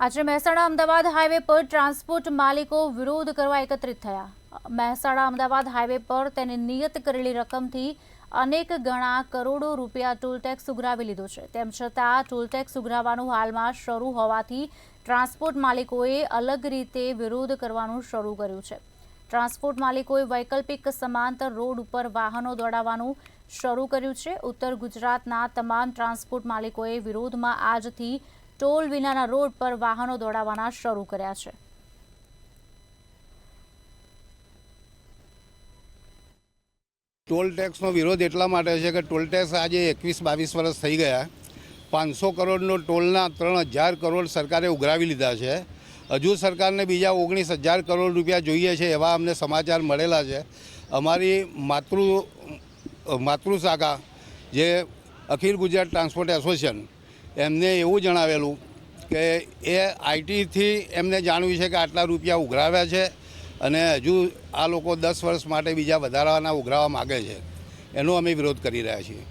આજે મહેસાણા અમદાવાદ હાઈવે પર ટ્રાન્સપોર્ટ માલિકો વિરોધ કરવા એકત્રિત થયા। મહેસાણા અમદાવાદ હાઈવે પર તેને નિયત કરેલી રકમથી અનેક ગણા કરોડો રૂપિયા ટોલ ટેક્સ ઉઘરાવી લીધો છે। તેમ છતાં ટોલ ટેક્સ ઉઘરાવવાનું હાલમાં શરૂ હોવાથી ટ્રાન્સપોર્ટ માલિકોએ અલગ રીતે વિરોધ કરવાનું શરૂ કર્યું છે। ટ્રાન્સપોર્ટ માલિકોએ વૈકલ્પિક સમાંતર રોડ ઉપર વાહનો દોડાવવાનું શરૂ કર્યું છે। ઉત્તર ગુજરાતના તમામ ટ્રાન્સપોર્ટ માલિકોએ વિરોધમાં આજથી ટોલ વિનાના રોડ પર વાહનો દોડાવવાના શરૂ કર્યા છે। ટોલ ટેક્સનો વિરોધ એટલા માટે છે કે ટોલ ટેક્સ આજે 21-22 વર્ષ થઈ ગયા। 500 કરોડનો ટોલના 3000 કરોડ સરકારે ઉઘરાવી લીધા છે। હજુ સરકારને બીજા 19,000 કરોડ રૂપિયા જોઈએ છે એવા અમને સમાચાર મળેલા છે। અમારી માતૃ શાખા જે અખિલ ગુજરાત ટ્રાન્સપોર્ટ એસોસિએશન એમને એવું જણાવેલું કે એ આઈટીથી એમને જાણવ્યું છે કે આટલા રૂપિયા ઉઘરાવ્યા છે અને હજુ આ લોકો 10 વર્ષ માટે બીજા વધારાના ઉઘરાવવા માગે છે। એનો અમે વિરોધ કરી રહ્યા છીએ।